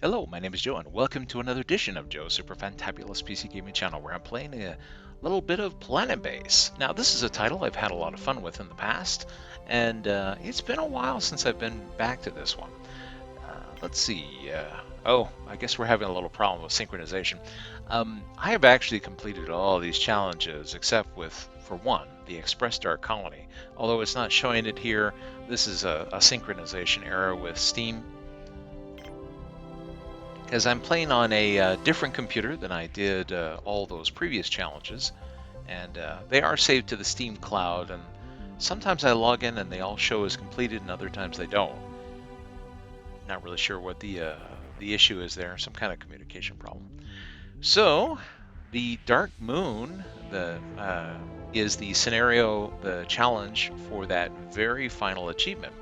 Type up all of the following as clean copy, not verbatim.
Hello, my name is Joe, and welcome to another edition of Joe's Super Fantabulous PC Gaming Channel, where I'm playing a little bit of Planetbase. Now, this is a title I've had a lot of fun with in the past, and it's been a while since I've been back to this one. Let's see. Oh, I guess we're having a little problem with synchronization. I have actually completed all these challenges, except for one, the Express Star Colony. Although it's not showing it here, this is a synchronization error with Steam, because I'm playing on a different computer than I did all those previous challenges, and they are saved to the Steam cloud, and sometimes I log in and they all show as completed, and other times they don't. Not really sure what the issue is there, some kind of communication problem. So, the Dark Moon is the scenario, the challenge for that very final achievement.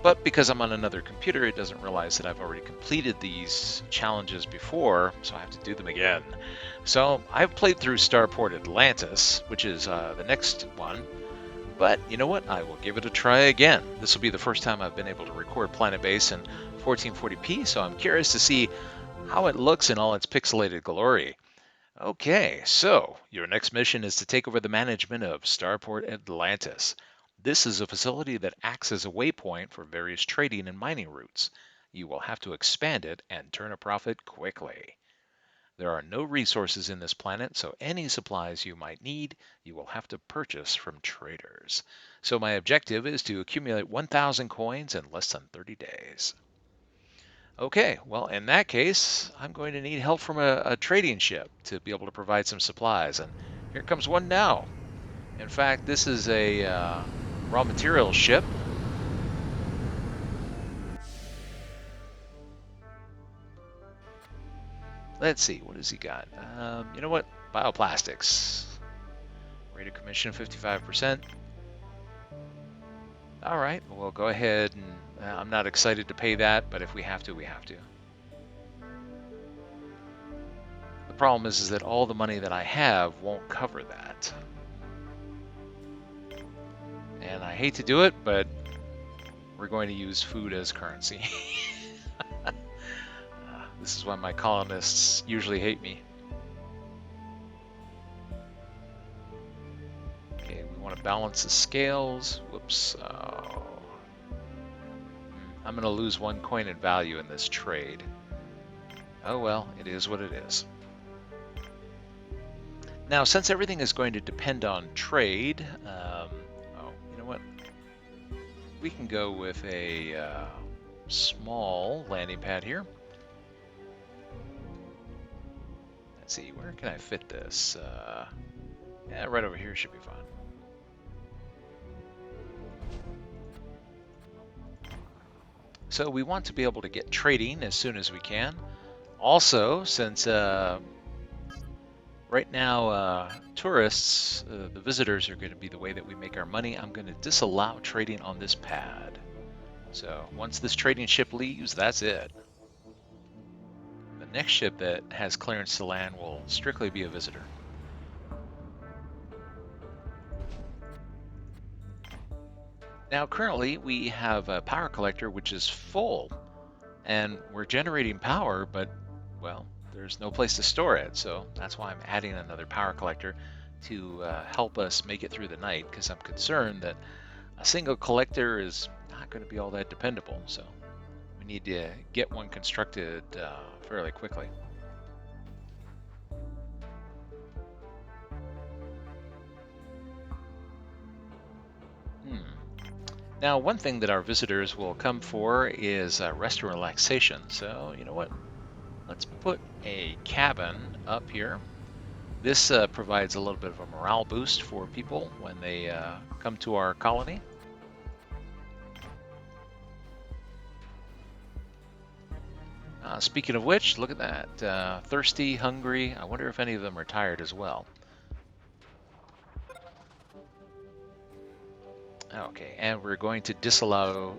But because I'm on another computer, it doesn't realize that I've already completed these challenges before, so I have to do them again. So I've played through Starport Atlantis, which is the next one. But you know what? I will give it a try again. This will be the first time I've been able to record Planetbase in 1440p, so I'm curious to see how it looks in all its pixelated glory. Okay, so your next mission is to take over the management of Starport Atlantis. This is a facility that acts as a waypoint for various trading and mining routes. You will have to expand it and turn a profit quickly. There are no resources in this planet, so any supplies you might need, you will have to purchase from traders. So my objective is to accumulate 1,000 coins in less than 30 days. Okay, well, in that case, I'm going to need help from a trading ship to be able to provide some supplies, and here comes one now. In fact, this is a raw materials ship. Let's see, what has he got? You know what? Bioplastics. Rate of commission 55%. All right, we'll go ahead and I'm not excited to pay that, but if we have to, we have to. The problem is that all the money that I have won't cover that. And I hate to do it, but we're going to use food as currency. This is why my colonists usually hate me. Okay, we want to balance the scales. Whoops. Oh. I'm going to lose 1 coin in value in this trade. Oh well, it is what it is. Now, since everything is going to depend on trade, you know what? We can go with a small landing pad here. Let's see, where can I fit this? Yeah, right over here should be fine. So we want to be able to get trading as soon as we can. Also, since right now tourists, the visitors are going to be the way that we make our money, I'm going to disallow trading on this pad. So once this trading ship leaves, that's it. The next ship that has clearance to land will strictly be a visitor. Now currently we have a power collector which is full, and we're generating power, but well, there's no place to store it, so that's why I'm adding another power collector to help us make it through the night, because I'm concerned that a single collector is not going to be all that dependable, so we need to get one constructed fairly quickly. Now, one thing that our visitors will come for is rest and relaxation. So, you know what? Let's put a cabin up here. This provides a little bit of a morale boost for people when they come to our colony. Speaking of which, look at that. Thirsty, hungry. I wonder if any of them are tired as well. Okay, and we're going to disallow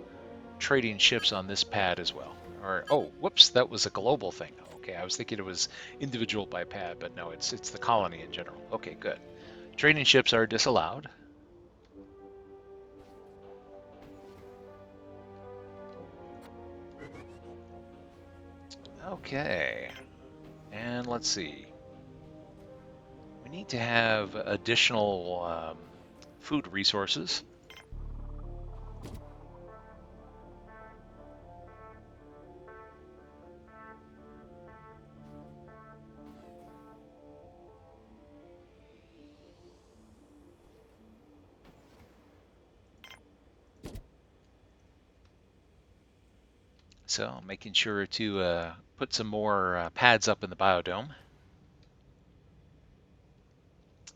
trading ships on this pad as well. Or, oh, whoops, that was a global thing. Okay, I was thinking it was individual by pad, but no, it's the colony in general. Okay, good. Trading ships are disallowed. Okay, and let's see. We need to have additional food resources. So making sure to put some more pads up in the biodome.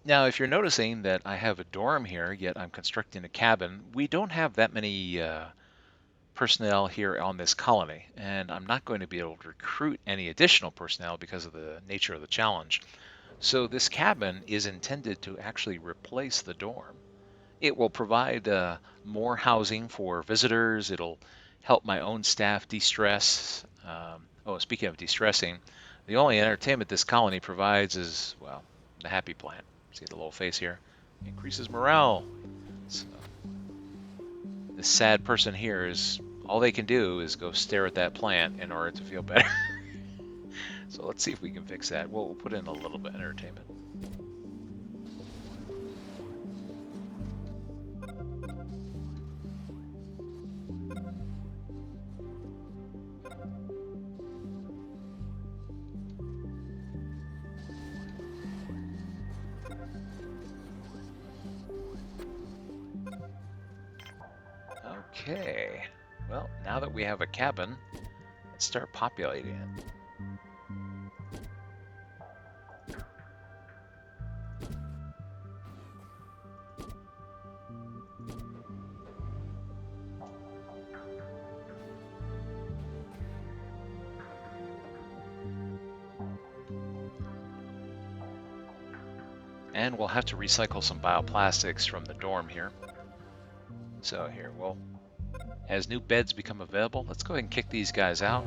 Now, if you're noticing that I have a dorm here, yet I'm constructing a cabin, we don't have that many personnel here on this colony, and I'm not going to be able to recruit any additional personnel because of the nature of the challenge. So this cabin is intended to actually replace the dorm. It will provide more housing for visitors. It'll help my own staff de-stress. Oh, speaking of de-stressing, the only entertainment this colony provides is, well, the happy plant. See the little face here? Increases morale. So this sad person here is, all they can do is go stare at that plant in order to feel better. So let's see if we can fix that. We'll put in a little bit of entertainment. Okay, well, now that we have a cabin, let's start populating it. And we'll have to recycle some bioplastics from the dorm here. So here, as new beds become available, let's go ahead and kick these guys out.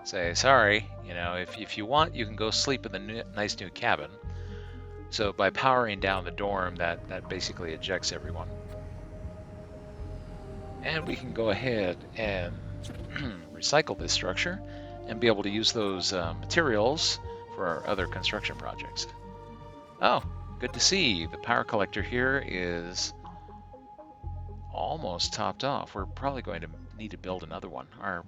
Say, sorry, if you want, you can go sleep in the nice new cabin. So by powering down the dorm, that basically ejects everyone. And we can go ahead and recycle this structure and be able to use those materials for our other construction projects. Oh, good to see. The power collector here is almost topped off. We're probably going to need to build another one. Our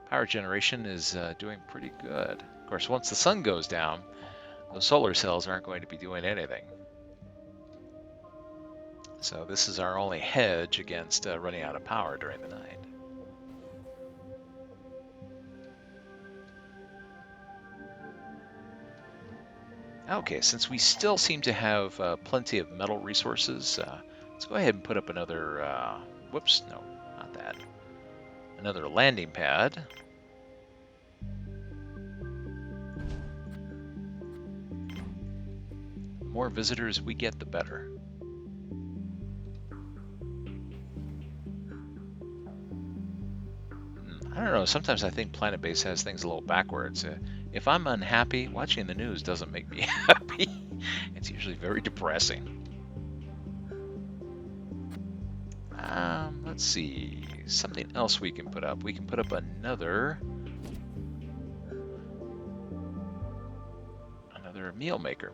power generation is doing pretty good. Of course, once the sun goes down, those solar cells aren't going to be doing anything. So this is our only hedge against running out of power during the night. Okay, since we still seem to have plenty of metal resources, let's go ahead and put up another, whoops, no, not that. Another landing pad. The more visitors we get, the better. I don't know, sometimes I think Planetbase has things a little backwards. If I'm unhappy, watching the news doesn't make me happy. It's usually very depressing. Let's see, something else we can put up. We can put up another meal maker.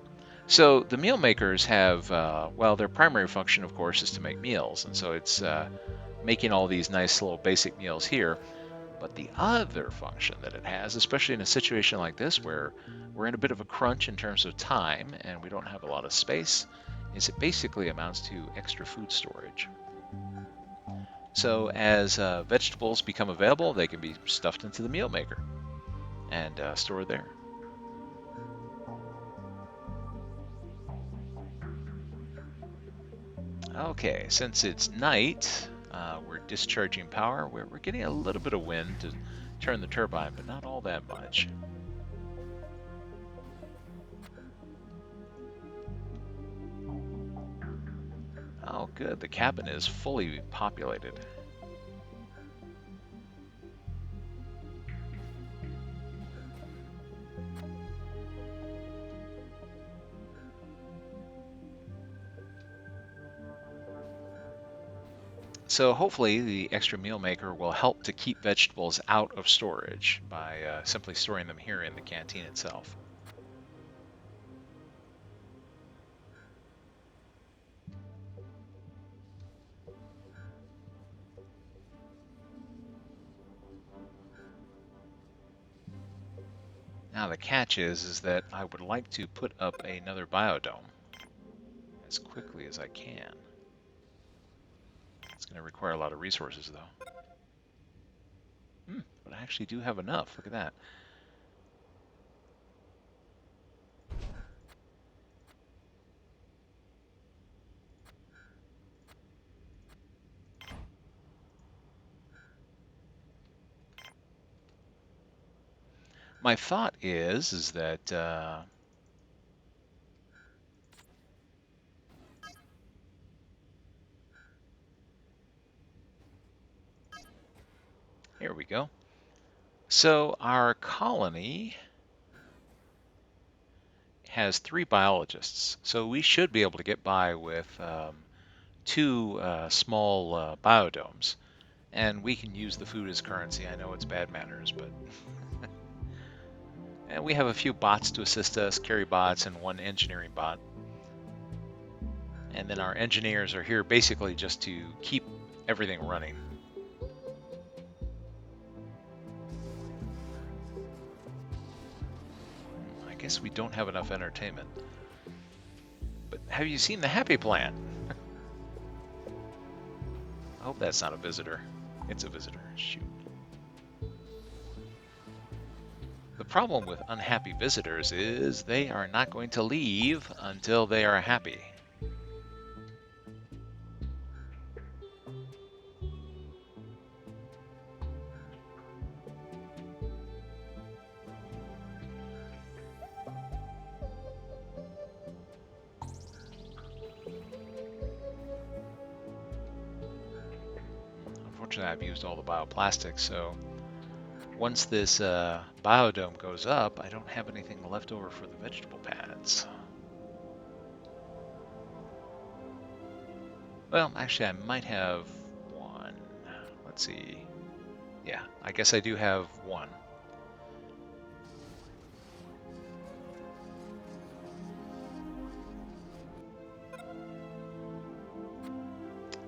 So the meal makers have, well, their primary function, of course, is to make meals. And so it's making all these nice little basic meals here. But the other function that it has, especially in a situation like this where we're in a bit of a crunch in terms of time and we don't have a lot of space, is it basically amounts to extra food storage. So as vegetables become available, they can be stuffed into the meal maker and stored there. Okay, since it's night, we're discharging power. We're getting a little bit of wind to turn the turbine, but not all that much. Oh, good. The cabin is fully populated. So hopefully the extra meal maker will help to keep vegetables out of storage by simply storing them here in the canteen itself. Now the catch is that I would like to put up another biodome as quickly as I can. It's going to require a lot of resources though. But I actually do have enough. Look at that. My thought is that here we go. So our colony has 3 biologists, so we should be able to get by with 2 small biodomes, and we can use the food as currency. I know it's bad manners, but and we have a few bots to assist us, carry bots and 1 engineering bot. And then our engineers are here basically just to keep everything running. I guess we don't have enough entertainment. But have you seen the happy plant? I hope that's not a visitor. It's a visitor. Shoot. The problem with unhappy visitors is they are not going to leave until they are happy. Unfortunately, I've used all the bioplastics, so once this biodome goes up, I don't have anything left over for the vegetable pads. Well, actually, I might have 1. Let's see. Yeah, I guess I do have 1.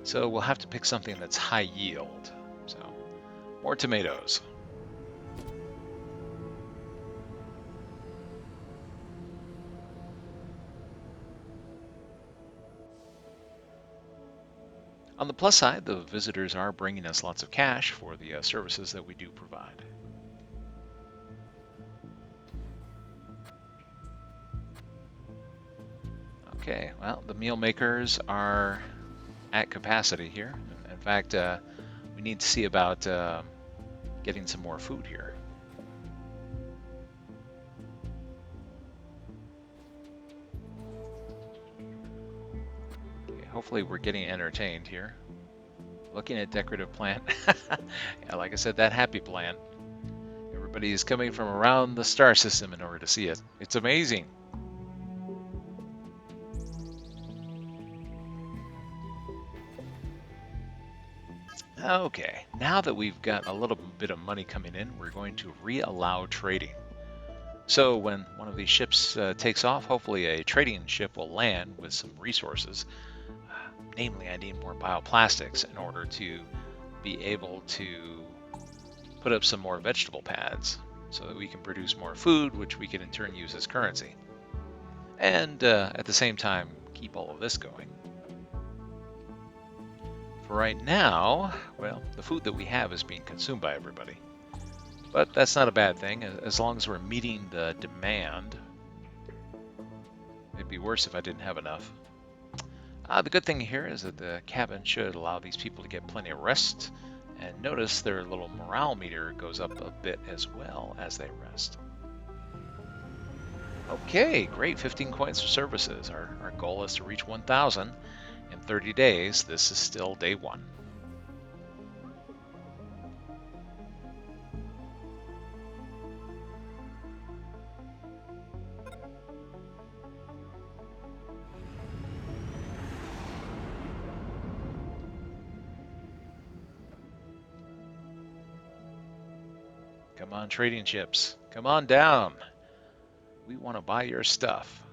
So we'll have to pick something that's high yield. So more tomatoes. On the plus side, the visitors are bringing us lots of cash for the services that we do provide. Okay, well, the meal makers are at capacity here. In fact, we need to see about getting some more food here. Okay, hopefully we're getting entertained here. Looking at decorative plant. Yeah, like I said, that happy plant. Everybody is coming from around the star system in order to see it. It's amazing. Okay, now that we've got a little bit of money coming in, we're going to reallow trading. So when one of these ships takes off, hopefully a trading ship will land with some resources. Namely, I need more bioplastics in order to be able to put up some more vegetable pads so that we can produce more food, which we can in turn use as currency. And at the same time, keep all of this going. For right now, well, the food that we have is being consumed by everybody. But that's not a bad thing, as long as we're meeting the demand. It'd be worse if I didn't have enough. The good thing here is that the cabin should allow these people to get plenty of rest, and notice their little morale meter goes up a bit as well as they rest. Okay, great, 15 coins for services. Our goal is to reach 1,000 in 30 days. This is still day 1. Come on, trading ships. Come on down. We want to buy your stuff.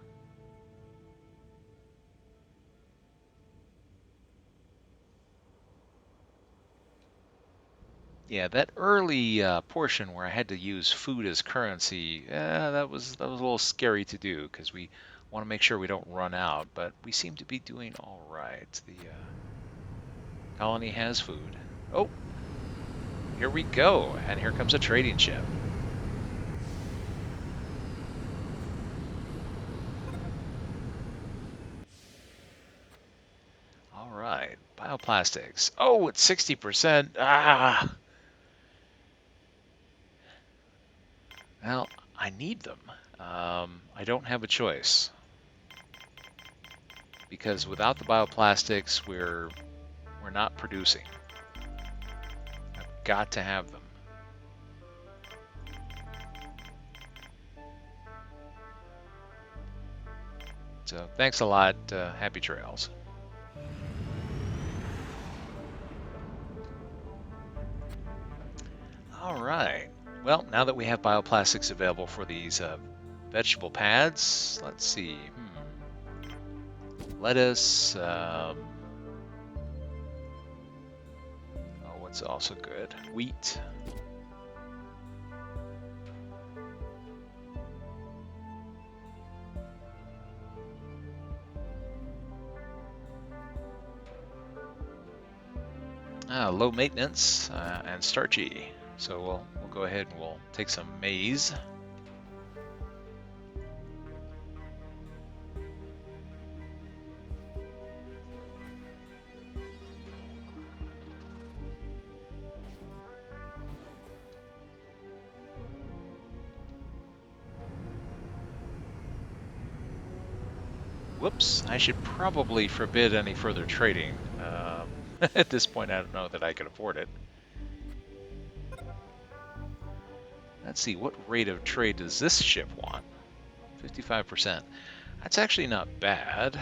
Yeah, that early portion where I had to use food as currency, that was a little scary to do because we want to make sure we don't run out. But we seem to be doing all right. The colony has food. Oh, here we go, and here comes a trading ship. All right, bioplastics. Oh, it's 60%. Ah, well, I need them. I don't have a choice because without the bioplastics, we're not producing. I've got to have them. So thanks a lot. Happy trails. All right. Well, now that we have bioplastics available for these vegetable pads, let's see. Lettuce. Oh, what's also good? Wheat. Low maintenance and starchy. So we'll go ahead and we'll take some maize. Whoops, I should probably forbid any further trading. At this point, I don't know that I can afford it. Let's see, what rate of trade does this ship want? 55%. That's actually not bad.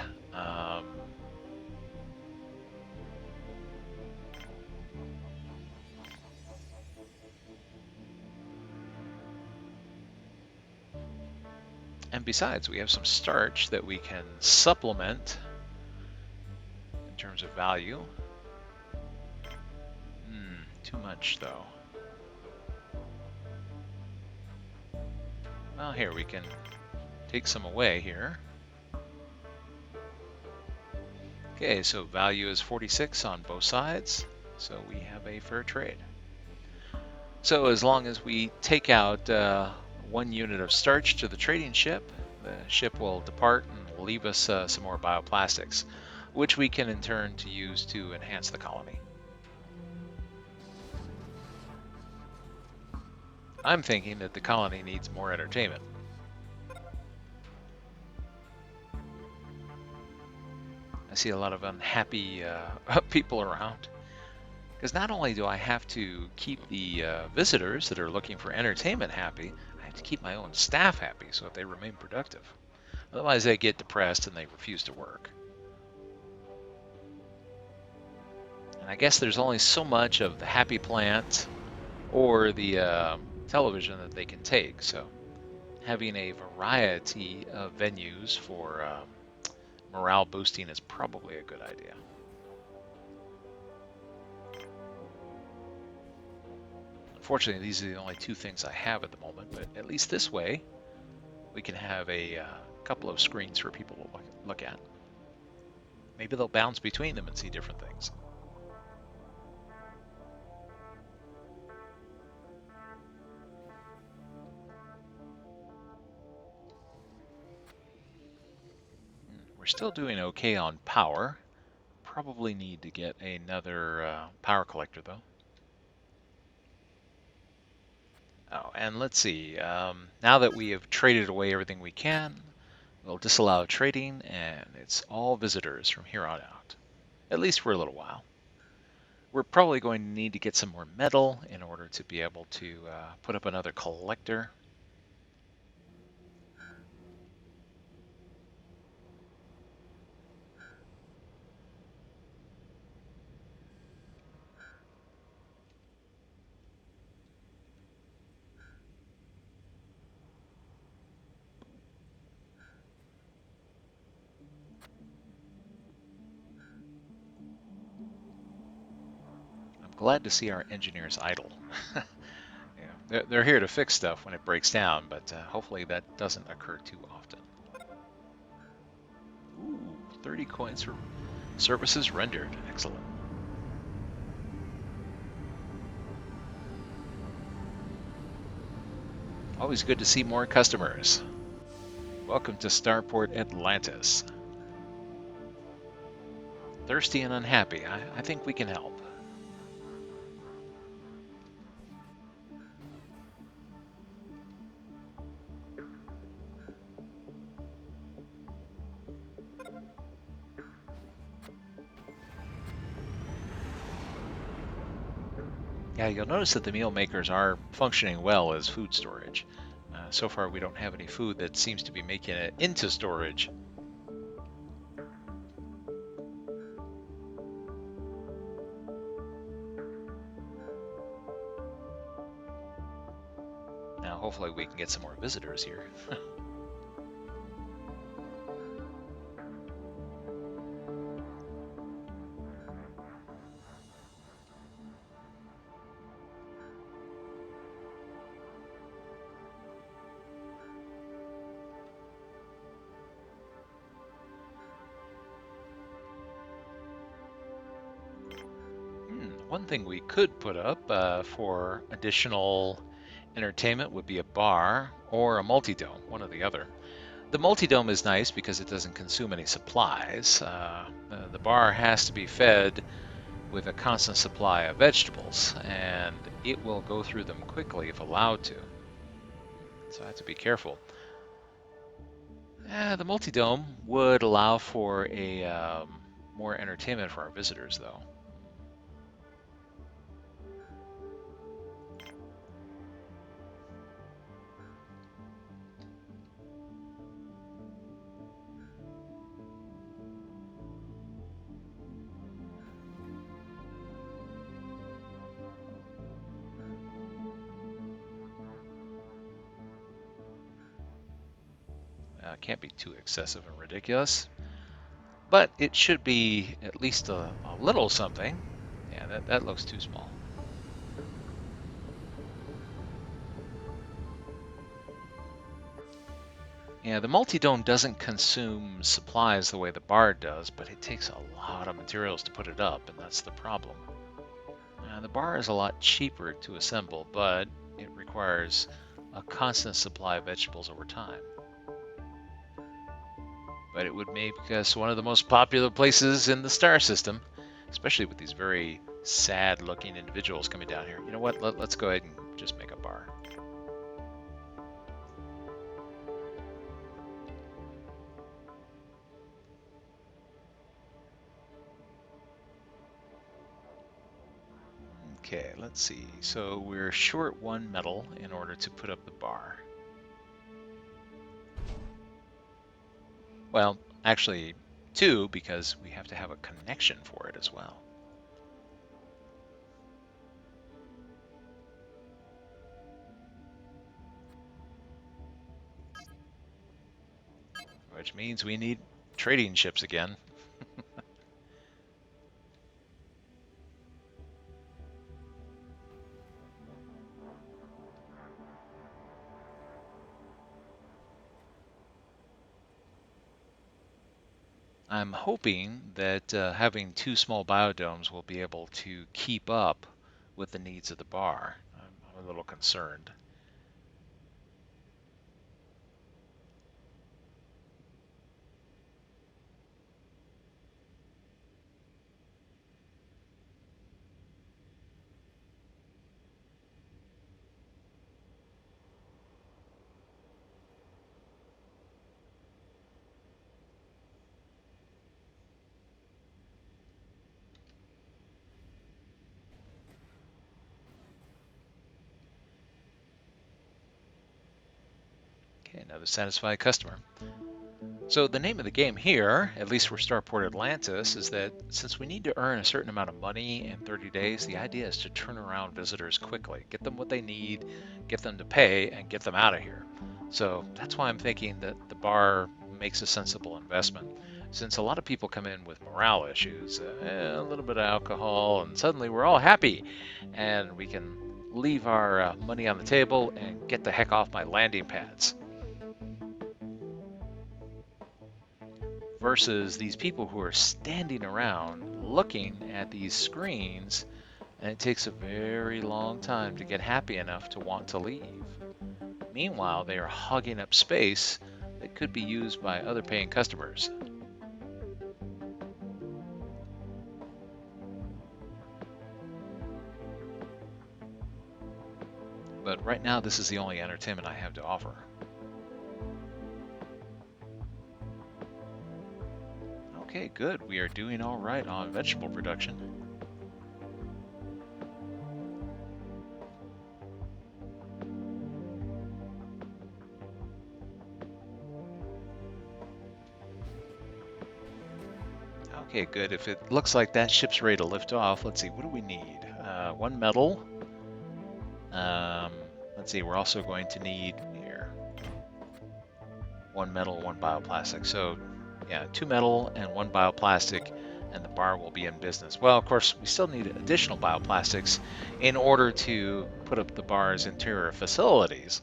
And besides, we have some starch that we can supplement in terms of value. Too much, though. Well, here, we can take some away here. Okay, so value is 46 on both sides, so we have a fair trade. So as long as we take out 1 unit of starch to the trading ship, the ship will depart and leave us some more bioplastics, which we can in turn to use to enhance the colony. I'm thinking that the colony needs more entertainment. I see a lot of unhappy people around. Because not only do I have to keep the visitors that are looking for entertainment happy, I have to keep my own staff happy so that they remain productive. Otherwise, they get depressed and they refuse to work. And I guess there's only so much of the happy plant or the television that they can take. So having a variety of venues for morale boosting is probably a good idea. Unfortunately, these are the only 2 things I have at the moment, but at least this way, we can have a couple of screens for people to look at. Maybe they'll bounce between them and see different things. We're still doing okay on power. Probably need to get another power collector, though. Oh, and let's see. Now that we have traded away everything we can, we'll disallow trading, and it's all visitors from here on out. At least for a little while. We're probably going to need to get some more metal in order to be able to put up another collector. glad to see our engineers idle. Yeah, they're here to fix stuff when it breaks down, but hopefully that doesn't occur too often. Ooh, 30 coins for services rendered. Excellent. Always good to see more customers. Welcome to Starport Atlantis. Thirsty and unhappy. I think we can help. Yeah, you'll notice that the meal makers are functioning well as food storage. So far, we don't have any food that seems to be making it into storage. Now, hopefully we can get some more visitors here. One thing we could put up for additional entertainment would be a bar or a multi-dome, one or the other. The multi-dome is nice because it doesn't consume any supplies. The bar has to be fed with a constant supply of vegetables, and it will go through them quickly if allowed to. So I have to be careful. The multi-dome would allow for a more entertainment for our visitors, though. Can't be too excessive and ridiculous, but it should be at least a little something. Yeah, that looks too small. Yeah, the multi-dome doesn't consume supplies the way the bar does, but it takes a lot of materials to put it up, and that's the problem. The bar is a lot cheaper to assemble, but it requires a constant supply of vegetables over time. But it would make us one of the most popular places in the star system, especially with these very sad-looking individuals coming down here. You know what? Let's go ahead and just make a bar. Okay, let's see. So we're short one metal in order to put up the bar. Well, actually two, because we have to have a connection for it as well. Which means we need trading ships again. I'm hoping that having two small biodomes will be able to keep up with the needs of the bar. I'm a little concerned. Okay, another satisfied customer. So the name of the game here, at least for Starport Atlantis, is that since we need to earn a certain amount of money in 30 days, the idea is to turn around visitors quickly, get them what they need, get them to pay, and get them out of here. So that's why I'm thinking that the bar makes a sensible investment. since a lot of people come in with morale issues, a little bit of alcohol, and suddenly we're all happy, and we can leave our money on the table and get the heck off my landing pads. Versus these people who are standing around looking at these screens, and it takes a very long time to get happy enough to want to leave. Meanwhile, they are hogging up space that could be used by other paying customers. But right now, this is the only entertainment I have to offer. Okay, good. We are doing all right on vegetable production. Okay, good. If it looks like that ship's ready to lift off, let's see, what do we need? One metal. Let's see, we're also going to need here one metal, one bioplastic. So, yeah, 2 metal and 1 bioplastic, and the bar will be in business. Well, of course, we still need additional bioplastics in order to put up the bar's interior facilities.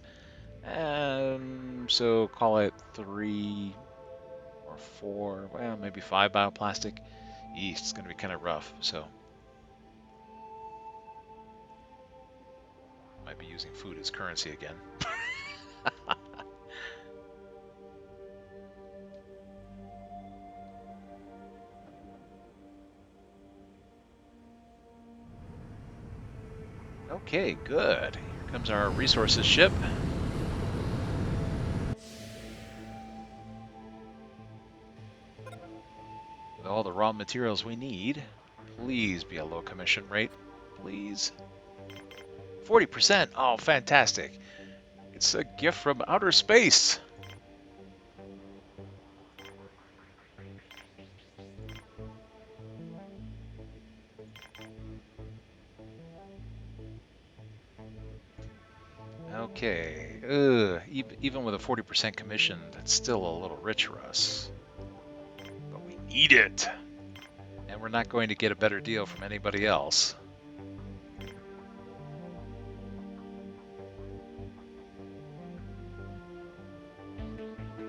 So call it 3 or 4, well, maybe 5 bioplastic. Eesh, it's going to be kind of rough, so might be using food as currency again. Okay, good. Here comes our resources ship. With all the raw materials we need. Please be a low commission rate. Please. 40%. Oh, fantastic. It's a gift from outer space. Okay. Even with a 40% commission, that's still a little rich for us. But we need it. And we're not going to get a better deal from anybody else.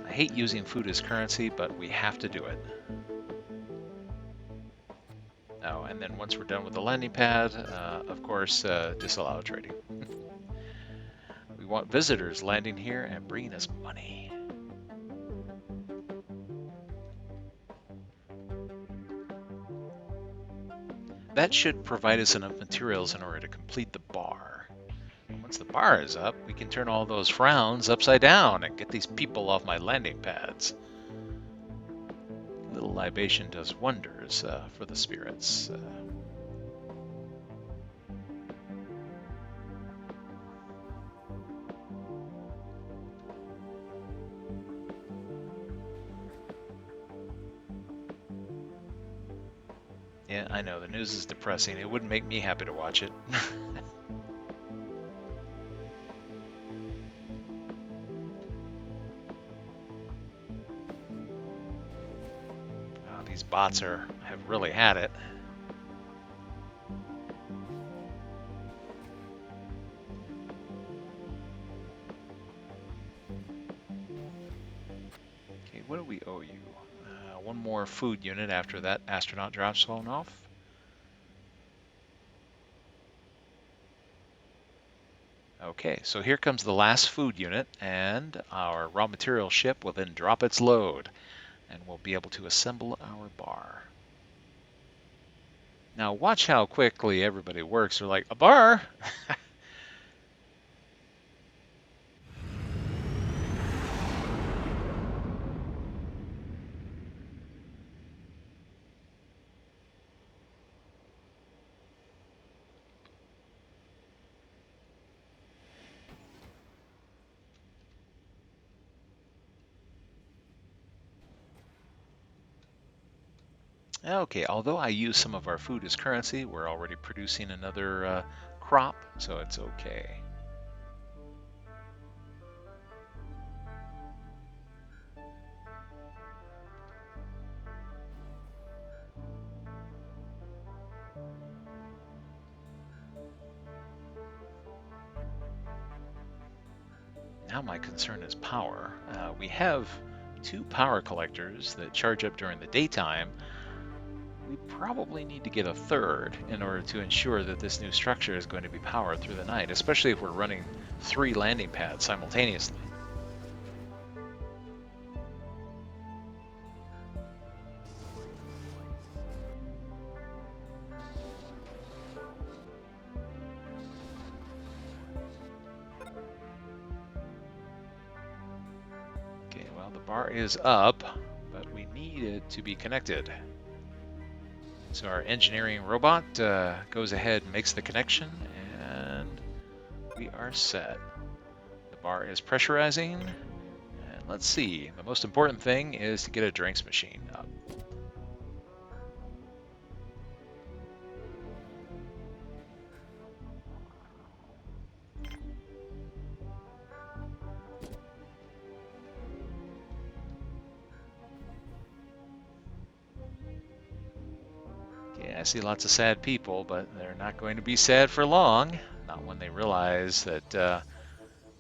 I hate using food as currency, but we have to do it. Oh, and then once we're done with the landing pad, of course, disallow trading. We want visitors landing here and bringing us money. That should provide us enough materials in order to complete the bar. And once the bar is up, we can turn all those frowns upside down and get these people off my landing pads. A little libation does wonders for the spirits. Yeah, I know, the news is depressing. It wouldn't make me happy to watch it. These bots have really had it. Okay, what do we owe you? One more food unit after that astronaut drops phone off. Okay, so here comes the last food unit, and our raw material ship will then drop its load, and we'll be able to assemble our bar. Now watch how quickly everybody works. They're like, a bar? Okay, although I use some of our food as currency, we're already producing another crop, so it's okay. now my concern is power. We have 2 power collectors that charge up during the daytime. We probably need to get a third in order to ensure that this new structure is going to be powered through the night, especially if we're running 3 landing pads simultaneously. Okay, well, the bar is up, but we need it to be connected. So our engineering robot goes ahead and makes the connection, and we are set. The bar is pressurizing, and let's see. The most important thing is to get a drinks machine up. Okay, I see lots of sad people, but they're not going to be sad for long. Not when they realize that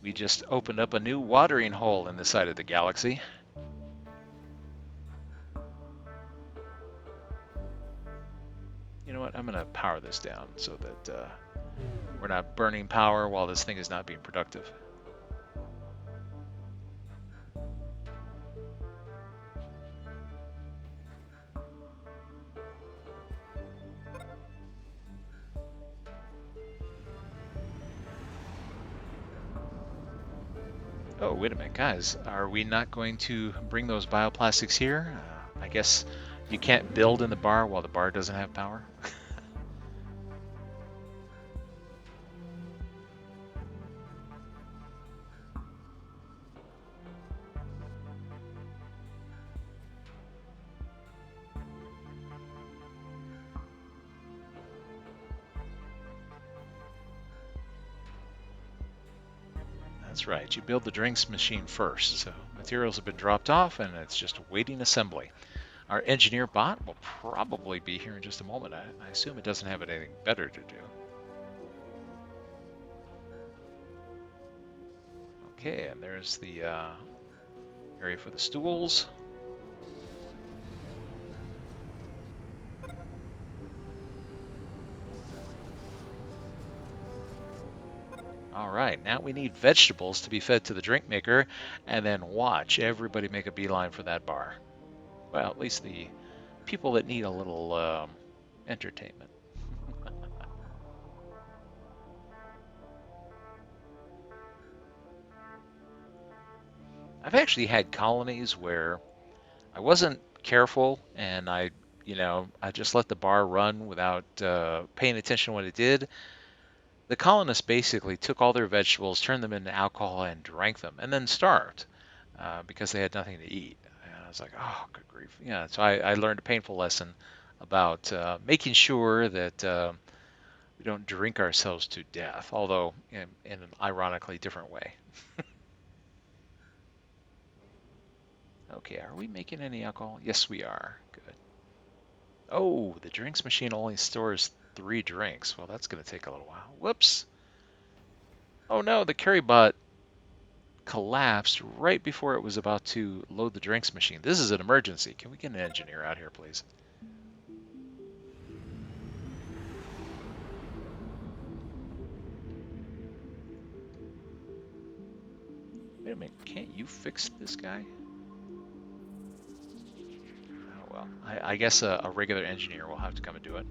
we just opened up a new watering hole in the side of the galaxy. You know what? I'm going to power this down so that we're not burning power while this thing is not being productive. Oh, wait a minute, guys. Are we not going to bring those bioplastics here? I guess you can't build in the bar while the bar doesn't have power. That's right, you build the drinks machine first. So materials have been dropped off and it's just awaiting assembly. Our engineer bot will probably be here in just a moment. I assume it doesn't have anything better to do. Okay, and there's the area for the stools. All right, now we need vegetables to be fed to the drink maker, and then watch everybody make a beeline for that bar. Well, at least the people that need a little entertainment. I've actually had colonies where I wasn't careful and I just let the bar run without paying attention to what it did. The colonists basically took all their vegetables, turned them into alcohol, and drank them, and then starved because they had nothing to eat. And I was like, oh, good grief. Yeah, so I learned a painful lesson about making sure that we don't drink ourselves to death, although in an ironically different way. Okay, are we making any alcohol? Yes, we are. Good. Oh, the drinks machine only stores 3 drinks. Well, that's going to take a little while. Whoops. Oh no, the carry bot collapsed right before it was about to load the drinks machine. This is an emergency. Can we get an engineer out here, please? Wait a minute, can't you fix this guy? Oh well, I guess a regular engineer will have to come and do it.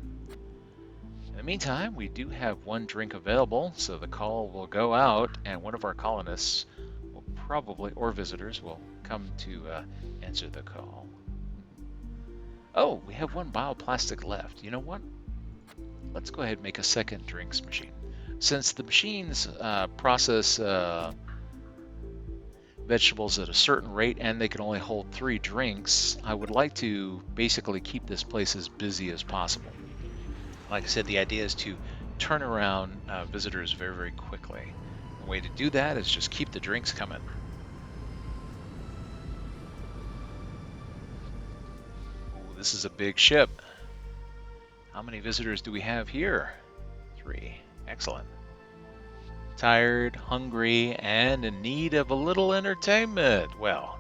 In the meantime, we do have 1 drink available, so the call will go out, and one of our colonists will probably, or visitors, will come to answer the call. Oh, we have 1 bioplastic left. You know what? Let's go ahead and make a second drinks machine. Since the machines process vegetables at a certain rate and they can only hold 3 drinks, I would like to basically keep this place as busy as possible. Like I said, the idea is to turn around visitors very, very quickly. The way to do that is just keep the drinks coming. Ooh, this is a big ship. How many visitors do we have here? 3. Excellent. Tired, hungry, and in need of a little entertainment. Well,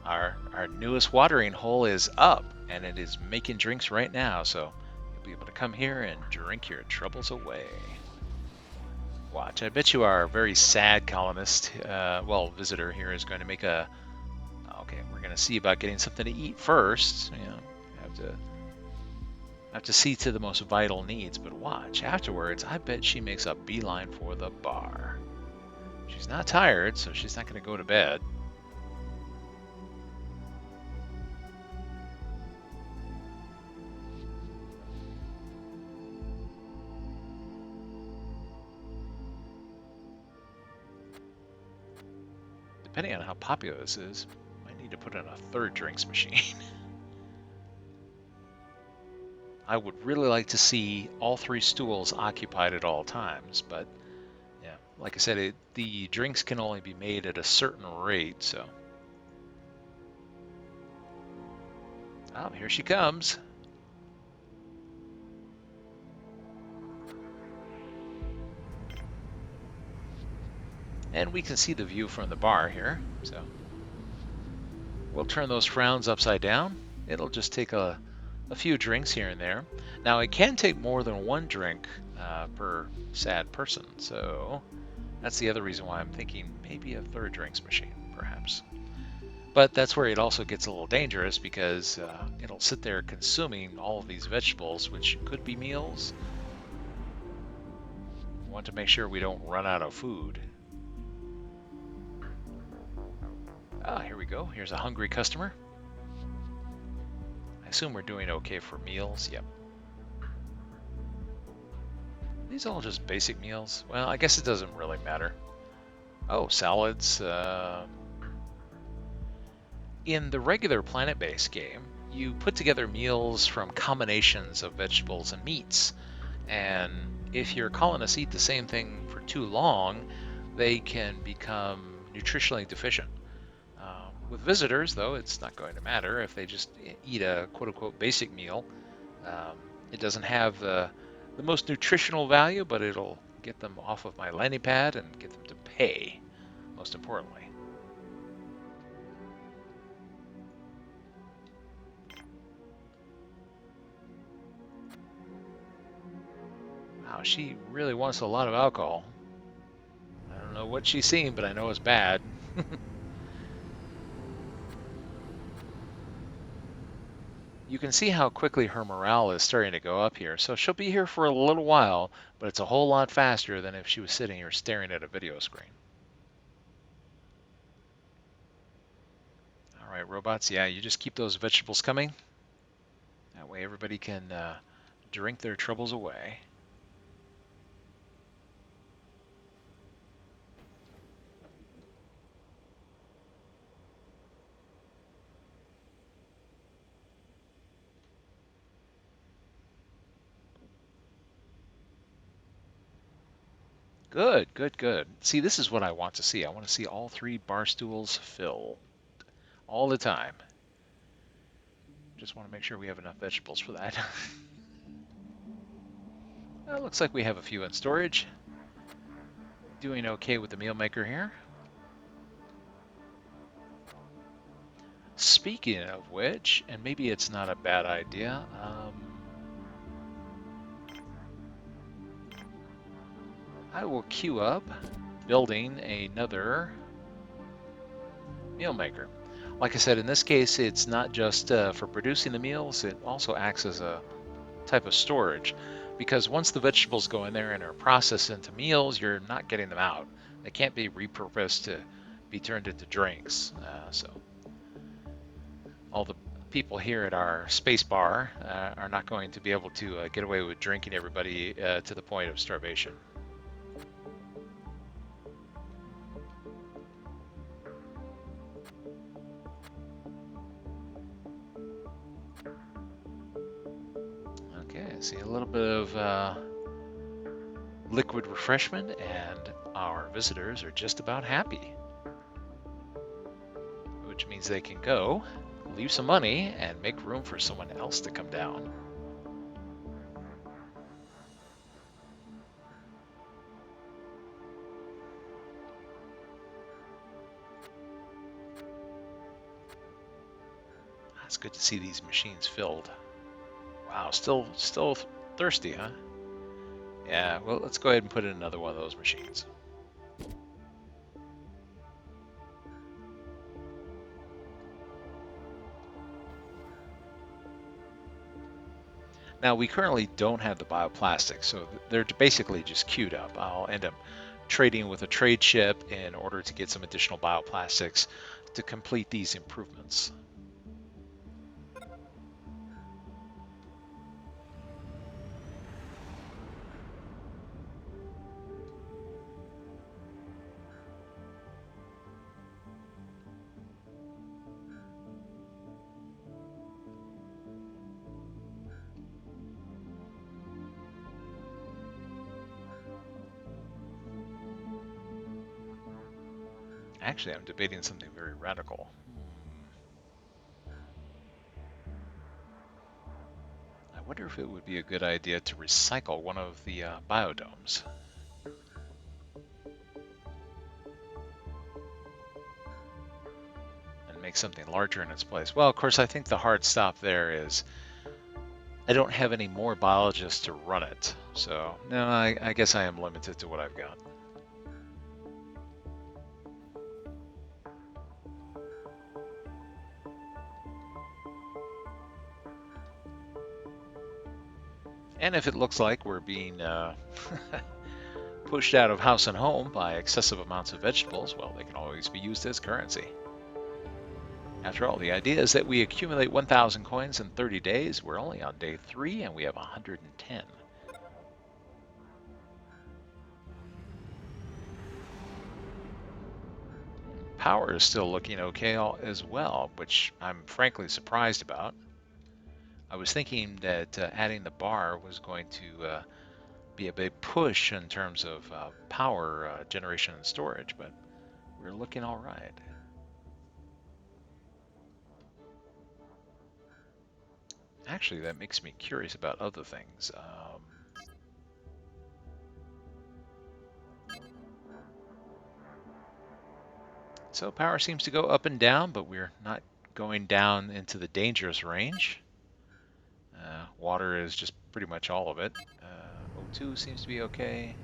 our newest watering hole is up, and it is making drinks right now, so you'll be able to come here and drink your troubles away. Watch, I bet you our very sad colonist, visitor here is going to make a... Okay, we're going to see about getting something to eat first. You know, have to see to the most vital needs, but watch, afterwards, I bet she makes a beeline for the bar. She's not tired, so she's not going to go to bed. Depending on how popular this is, might need to put in a third drinks machine. I would really like to see all 3 stools occupied at all times, but yeah, like I said, the drinks can only be made at a certain rate, so. Oh, here she comes. And we can see the view from the bar here, so we'll turn those frowns upside down. It'll just take a few drinks here and there. Now, it can take more than 1 drink per sad person, so that's the other reason why I'm thinking maybe a third drinks machine, perhaps. But that's where it also gets a little dangerous, because it'll sit there consuming all of these vegetables, which could be meals. We want to make sure we don't run out of food. Ah, here we go. Here's a hungry customer. I assume we're doing okay for meals. Yep. These are all just basic meals. Well, I guess it doesn't really matter. Oh, salads. In the regular Planetbase game, you put together meals from combinations of vegetables and meats. And if your colonists eat the same thing for too long, they can become nutritionally deficient. With visitors, though, it's not going to matter if they just eat a quote-unquote basic meal. It doesn't have the most nutritional value, but it'll get them off of my landing pad and get them to pay, most importantly. Wow, she really wants a lot of alcohol. I don't know what she's seen, but I know it's bad. You can see how quickly her morale is starting to go up here. So she'll be here for a little while, but it's a whole lot faster than if she was sitting here staring at a video screen. All right, robots, yeah, you just keep those vegetables coming. That way everybody can drink their troubles away. Good, good, good. See, this is what I want to see. I want to see all 3 bar stools filled all the time. Just want to make sure we have enough vegetables for that. It looks like we have a few in storage. Doing okay with the meal maker here. Speaking of which, and maybe it's not a bad idea, I will queue up building another meal maker. Like I said, in this case, it's not just for producing the meals, it also acts as a type of storage, because once the vegetables go in there and are processed into meals, you're not getting them out. They can't be repurposed to be turned into drinks. So all the people here at our space bar are not going to be able to get away with drinking everybody to the point of starvation. Okay, see a little bit of liquid refreshment, and our visitors are just about happy. Which means they can go, leave some money, and make room for someone else to come down. it's good to see these machines filled. Wow, still thirsty, huh? Yeah, well, let's go ahead and put in another one of those machines. Now, we currently don't have the bioplastics, so they're basically just queued up. I'll end up trading with a trade ship in order to get some additional bioplastics to complete these improvements. Actually, I'm debating something very radical. I wonder if it would be a good idea to recycle one of the biodomes. And make something larger in its place. Well, of course, I think the hard stop there is I don't have any more biologists to run it. So, no, I guess I am limited to what I've got. And if it looks like we're being pushed out of house and home by excessive amounts of vegetables, well, they can always be used as currency. After all, the idea is that we accumulate 1,000 coins in 30 days. We're only on day 3 and we have 110. Power is still looking okay as well, which I'm frankly surprised about. I was thinking that adding the bar was going to be a big push in terms of power generation and storage, but we're looking all right. Actually, that makes me curious about other things. So power seems to go up and down, but we're not going down into the dangerous range. Water is just pretty much all of it. O2 seems to be okay.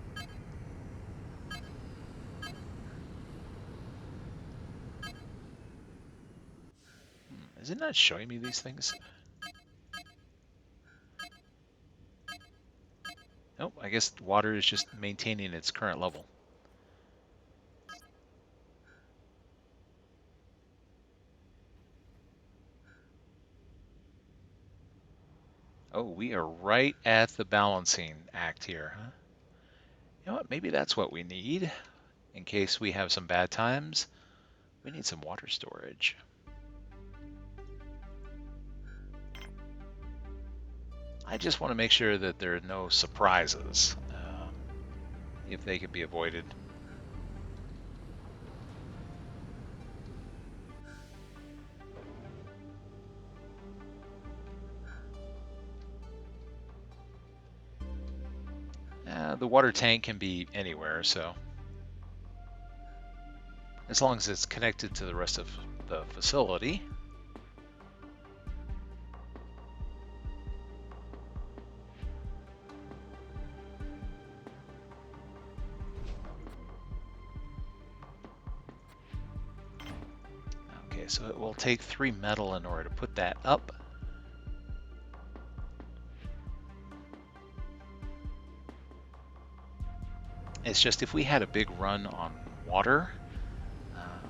Is it not showing me these things? Nope, I guess water is just maintaining its current level. Oh, we are right at the balancing act here, huh? You know what, maybe that's what we need. In case we have some bad times, we need some water storage. I just want to make sure that there are no surprises, if they can be avoided. The water tank can be anywhere, so as long as it's connected to the rest of the facility. Okay, so it will take 3 metal in order to put that up. It's just if we had a big run on water,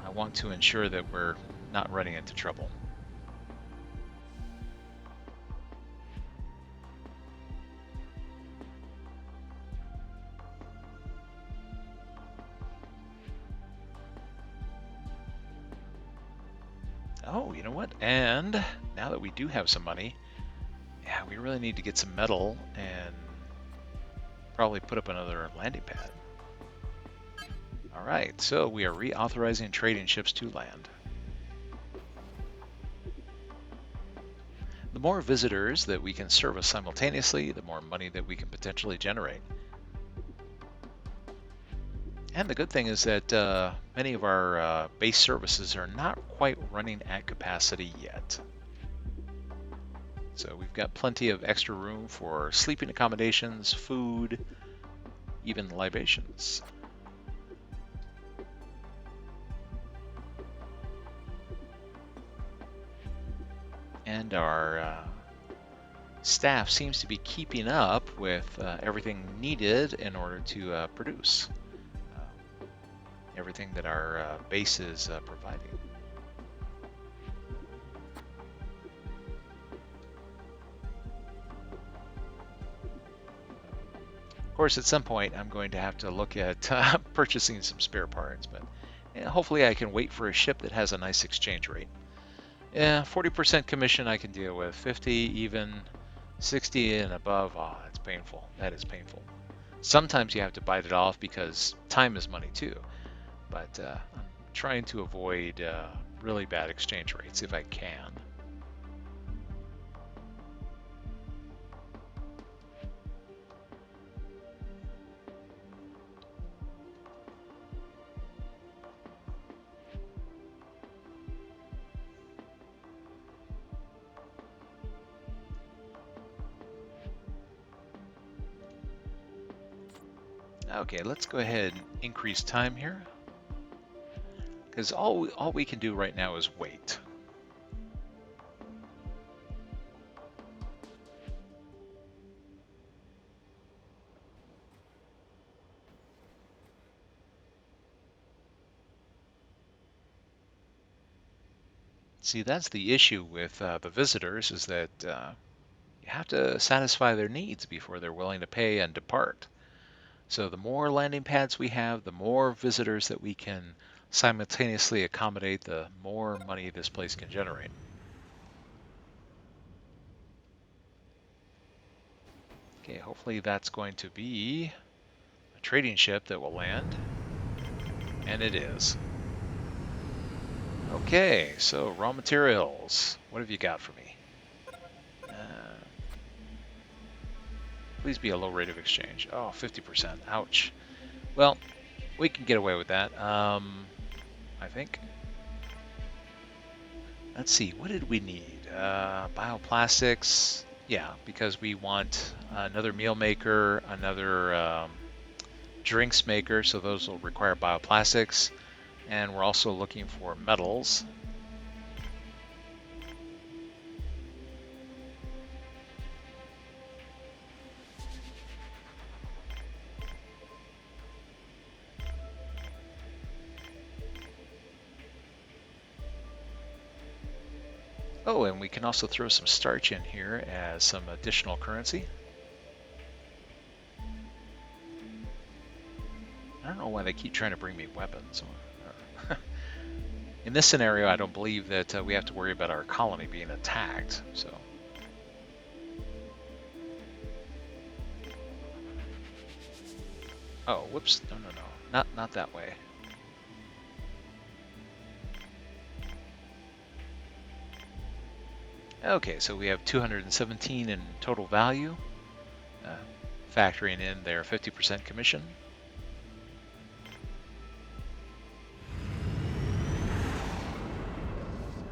I want to ensure that we're not running into trouble. Oh, you know what? And now that we do have some money, yeah, we really need to get some metal and probably put up another landing pad. All right, so we are reauthorizing trading ships to land. The more visitors that we can service simultaneously, the more money that we can potentially generate. And the good thing is that many of our base services are not quite running at capacity yet. So we've got plenty of extra room for sleeping accommodations, food, even libations. And our staff seems to be keeping up with everything needed in order to produce everything that our base is providing. Of course, at some point, I'm going to have to look at purchasing some spare parts, but hopefully I can wait for a ship that has a nice exchange rate. Yeah, 40% commission I can deal with. 50, even 60 and above, oh, that's painful. That is painful. Sometimes you have to bite it off because time is money too, but I'm trying to avoid really bad exchange rates if I can. Okay, let's go ahead and increase time here, because all we can do right now is wait. See, that's the issue with the visitors, is that you have to satisfy their needs before they're willing to pay and depart. So the more landing pads we have, the more visitors that we can simultaneously accommodate, the more money this place can generate. Okay, hopefully that's going to be a trading ship that will land. And it is. Okay, so raw materials. What have you got for me? Please be a low rate of exchange. Oh, 50%. Ouch. Well, we can get away with that, I think. Let's see, what did we need? Bioplastics. Yeah, because we want another meal maker, another drinks maker, so those will require bioplastics. And we're also looking for metals. Oh, and we can also throw some starch in here as some additional currency. I don't know why they keep trying to bring me weapons. In this scenario, I don't believe that we have to worry about our colony being attacked, so. Oh, whoops, no, not that way. Okay, so we have 217 in total value, factoring in their 50% commission.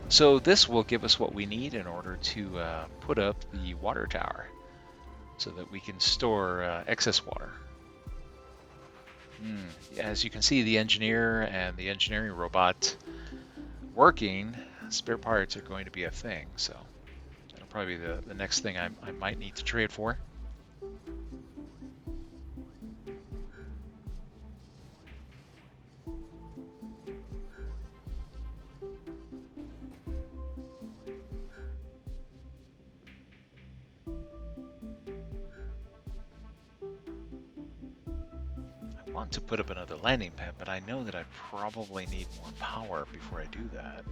So this will give us what we need in order to put up the water tower so that we can store excess water. As you can see, the engineer and the engineering robot working, spare parts are going to be a thing, so that'll probably be the next thing I might need to trade for. I want to put up another landing pad, but I know that I probably need more power before I do that.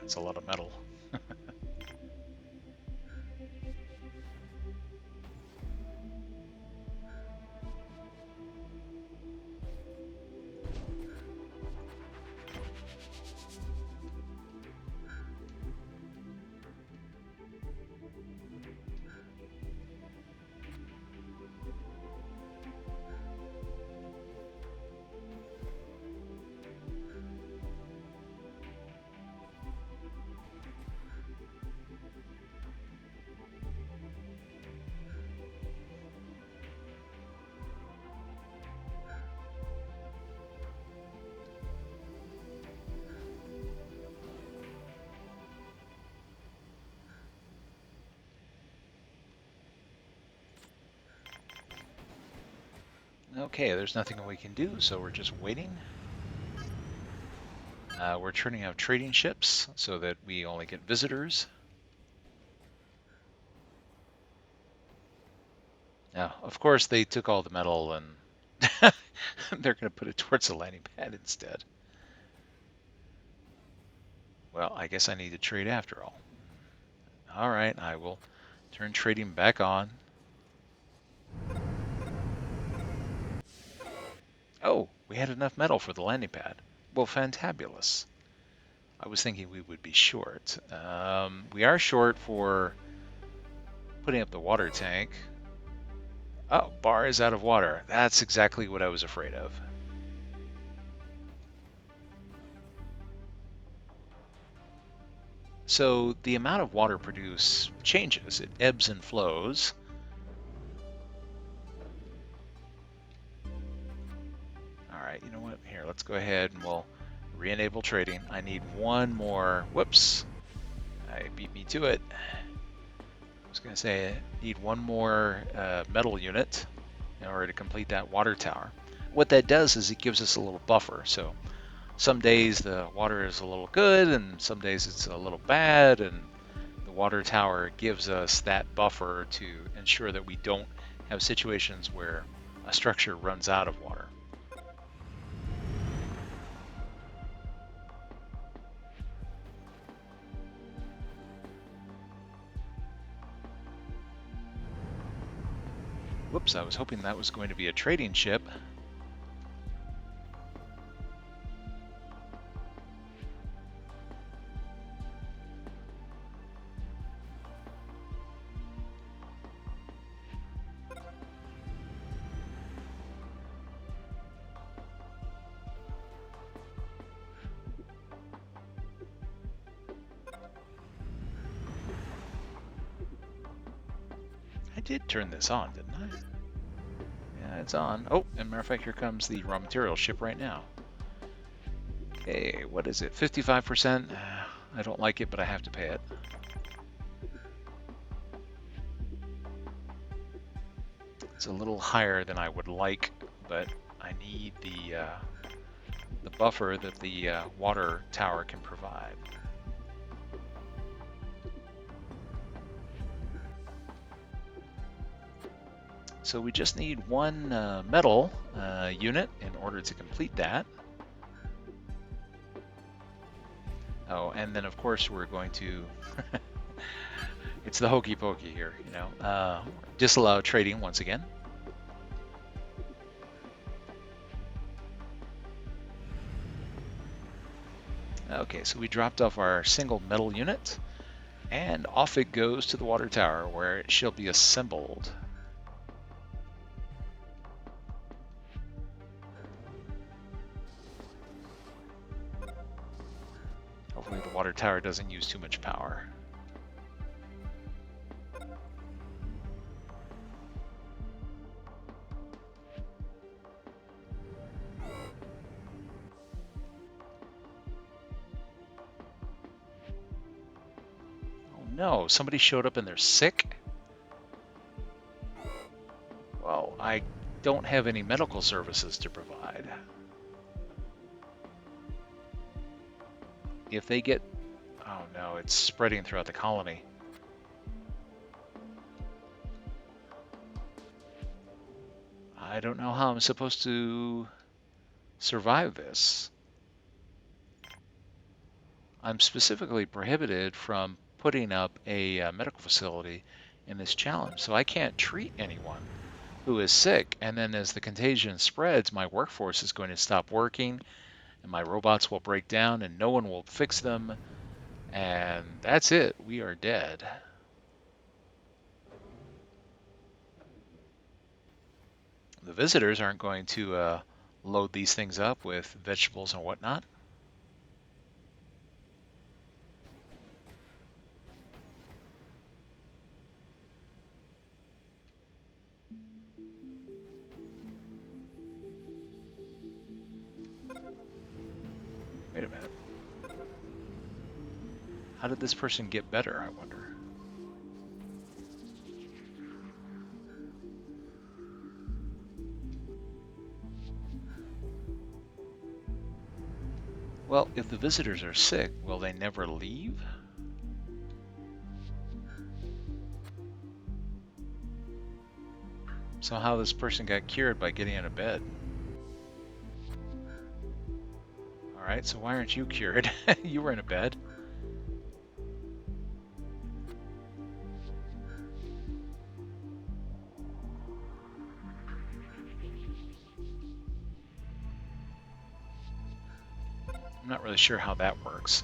That's a lot of metal. Okay, there's nothing we can do, so we're just waiting. We're turning out trading ships so that we only get visitors. Now, of course, they took all the metal and they're going to put it towards the landing pad instead. Well, I guess I need to trade after all. All right, I will turn trading back on. Oh, we had enough metal for the landing pad. Well, fantabulous. I was thinking we would be short. We are short for putting up the water tank. Oh, bar is out of water. That's exactly what I was afraid of. So the amount of water produced changes. It ebbs and flows. All right, you know what? Here, let's go ahead and we'll re-enable trading. I need one more. Whoops. I beat me to it. I was going to say I need one more metal unit in order to complete that water tower. What that does is it gives us a little buffer. So some days the water is a little good and some days it's a little bad, and the water tower gives us that buffer to ensure that we don't have situations where a structure runs out of water. Whoops, I was hoping that was going to be a trading ship. I did turn this on, didn't I? Yeah, it's on. Oh, and matter of fact, here comes the raw material ship right now. Hey, what is it? 55%? I don't like it, but I have to pay it. It's a little higher than I would like, but I need the buffer that the water tower can provide. So we just need one metal unit in order to complete that. Oh, and then of course we're going to, it's the hokey pokey here, you know, disallow trading once again. Okay, so we dropped off our single metal unit, and off it goes to the water tower where it shall be assembled. Hopefully the water tower doesn't use too much power. Oh no, somebody showed up and they're sick? Well, I don't have any medical services to provide. If they get... Oh no, it's spreading throughout the colony. I don't know how I'm supposed to survive this. I'm specifically prohibited from putting up a medical facility in this challenge, so I can't treat anyone who is sick. And then as the contagion spreads, my workforce is going to stop working, and my robots will break down, and no one will fix them, and that's it. We are dead. The visitors aren't going to load these things up with vegetables and whatnot. Wait a minute. How did this person get better, I wonder? Well, if the visitors are sick, will they never leave? So how this person got cured by getting in a bed? All right, so why aren't you cured? You were in a bed. I'm not really sure how that works.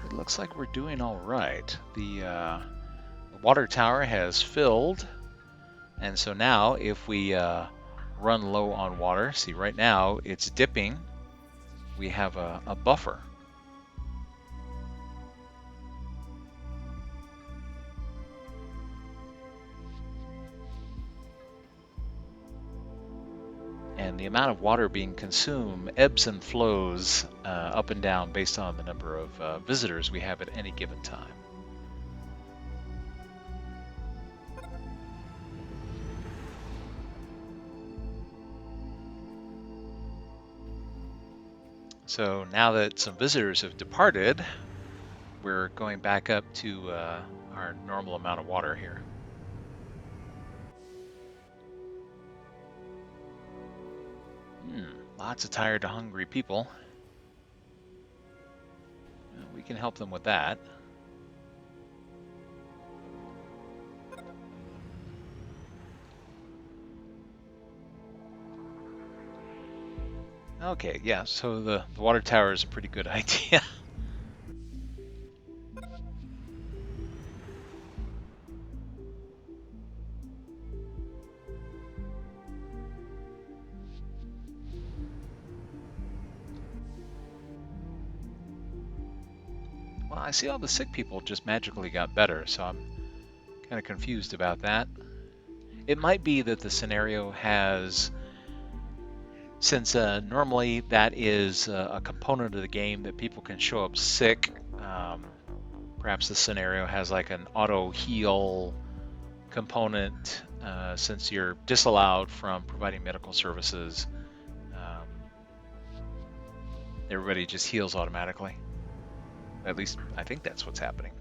It looks like we're doing all right. The water tower has filled, and so now if we run low on water, see right now it's dipping, we have a buffer. And the amount of water being consumed ebbs and flows up and down based on the number of visitors we have at any given time. So now that some visitors have departed, we're going back up to our normal amount of water here. Lots of tired, hungry people. We can help them with that. Okay, yeah, so the water tower is a pretty good idea. Well, I see all the sick people just magically got better, so I'm kind of confused about that. It might be that the scenario has, since normally that is a component of the game that people can show up sick, perhaps the scenario has like an auto heal component since you're disallowed from providing medical services. Everybody just heals automatically. At least I think that's what's happening.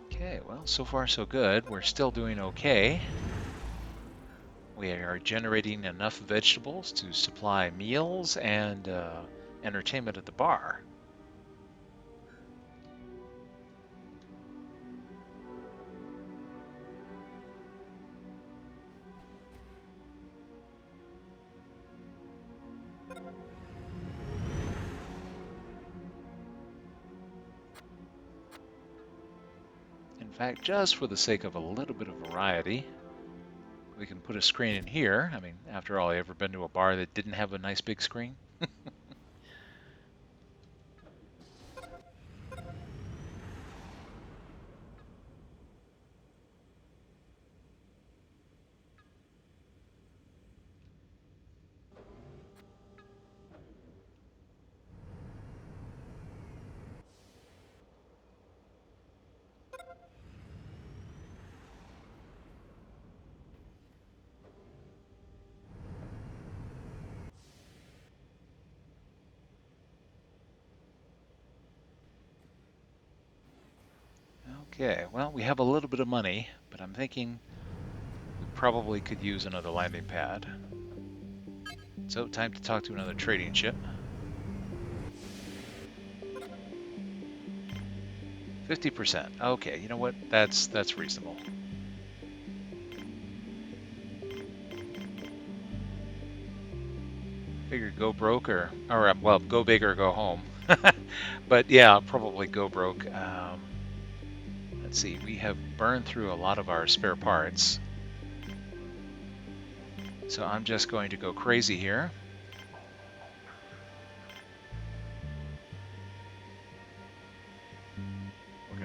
Okay, well, so far so good. We're still doing okay. We are generating enough vegetables to supply meals and entertainment at the bar. In fact, just for the sake of a little bit of variety, we can put a screen in here. I mean, after all, I ever been to a bar that didn't have a nice big screen? Okay, well, we have a little bit of money, but I'm thinking we probably could use another landing pad. So, time to talk to another trading ship. 50%. Okay, you know what? That's reasonable. Figure go broke or well, go big or go home. But yeah, probably go broke. Let's see, we have burned through a lot of our spare parts. So I'm just going to go crazy here.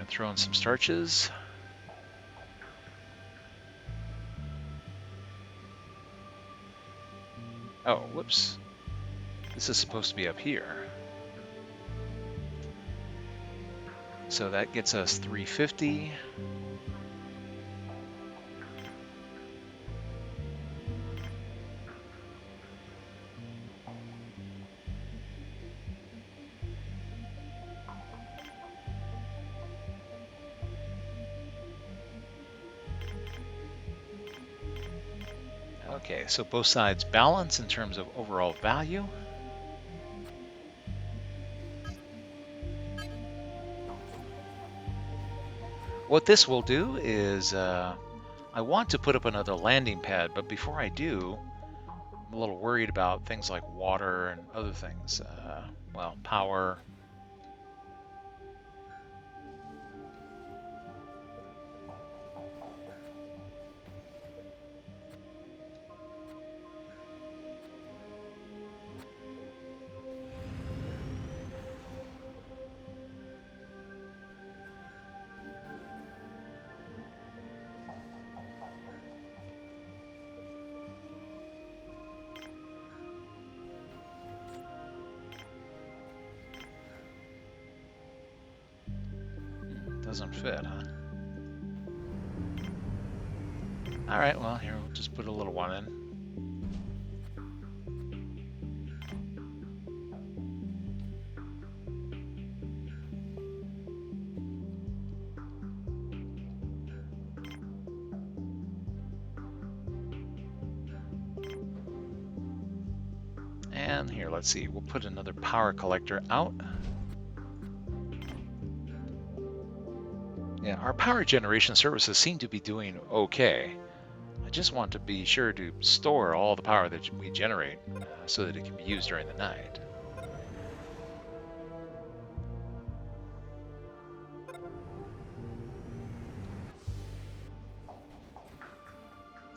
and throw in some starches. Oh, whoops. This is supposed to be up here. So that gets us 350. Okay, so both sides balance in terms of overall value. What this will do is, I want to put up another landing pad, but before I do, I'm a little worried about things like water and other things. Well, power. Doesn't fit, huh? All right, well, here, we'll just put a little one in. And here, let's see, we'll put another power collector out. Yeah, our power generation services seem to be doing okay. I just want to be sure to store all the power that we generate so that it can be used during the night.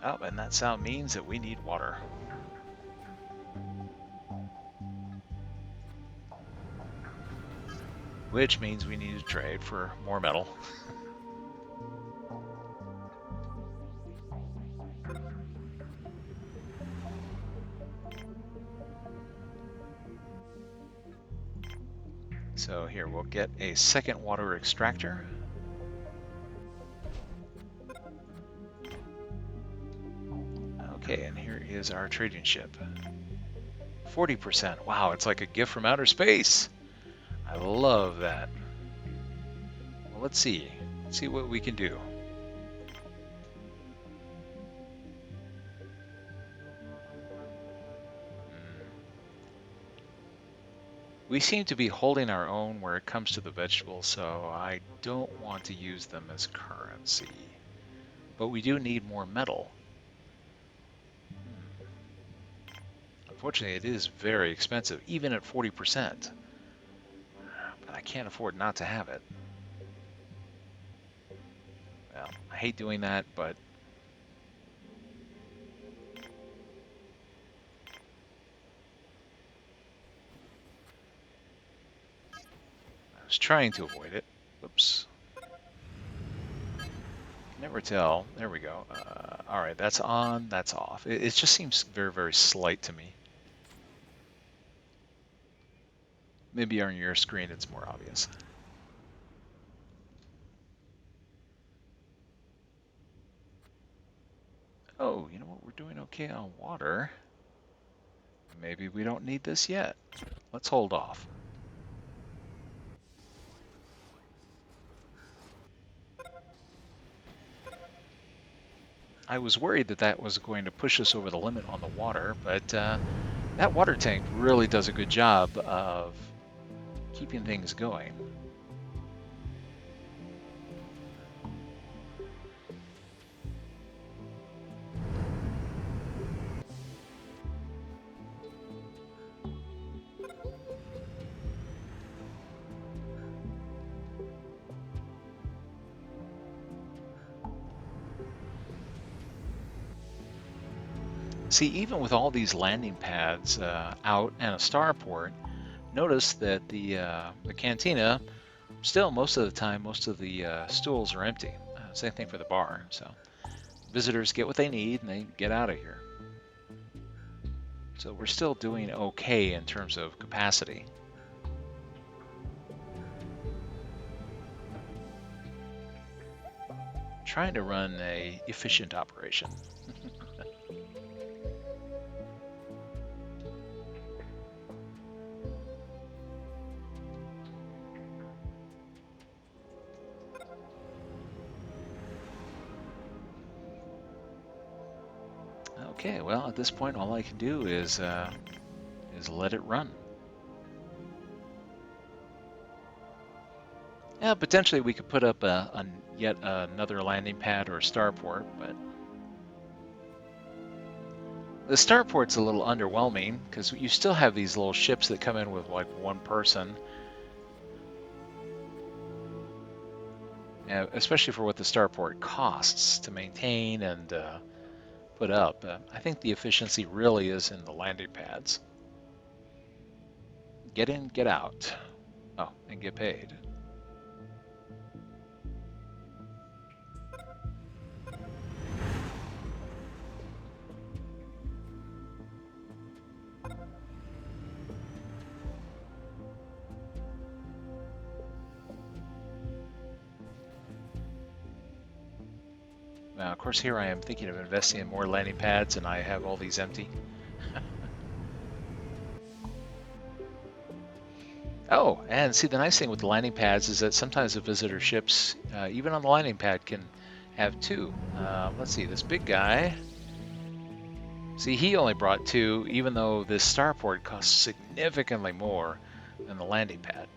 Oh, and that sound means that we need water. Which means we need to trade for more metal. So here, we'll get a second water extractor. Okay, and here is our trading ship. 40%. Wow, it's like a gift from outer space. I love that. Well, let's see. Let's see what we can do. We seem to be holding our own where it comes to the vegetables, so I don't want to use them as currency. But we do need more metal. Unfortunately, it is very expensive, even at 40%. But I can't afford not to have it. Well, I hate doing that, but I was trying to avoid it. Oops. Never tell. There we go. All right, that's on, that's off. It just seems very, very slight to me. Maybe on your screen it's more obvious. Oh, you know what? We're doing okay on water. Maybe we don't need this yet. Let's hold off. I was worried that that was going to push us over the limit on the water, but that water tank really does a good job of keeping things going. See, even with all these landing pads out and a starport, notice that the cantina still, most of the time, most of the stools are empty. Same thing for the bar. So visitors get what they need and they get out of here. So we're still doing okay in terms of capacity. Trying to run a efficient operation. Okay, well, at this point, all I can do is let it run. Yeah, potentially we could put up yet another landing pad or a starport, but the starport's a little underwhelming because you still have these little ships that come in with like one person. Especially for what the starport costs to maintain and put up. I think the efficiency really is in the landing pads. Get in, get out. Oh, and get paid. Now, of course, here I am thinking of investing in more landing pads, and I have all these empty. Oh, and see, the nice thing with the landing pads is that sometimes the visitor ships, even on the landing pad, can have two. Let's see, this big guy. See, he only brought two, even though this starport costs significantly more than the landing pad.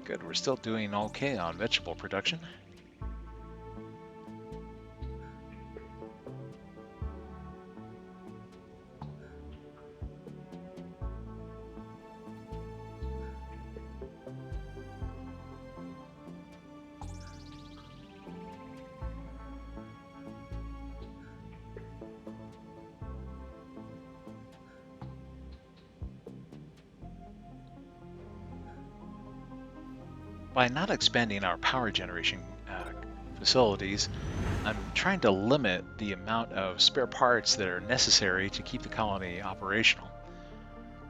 Good, we're still doing okay on vegetable production. By not expanding our power generation facilities, I'm trying to limit the amount of spare parts that are necessary to keep the colony operational.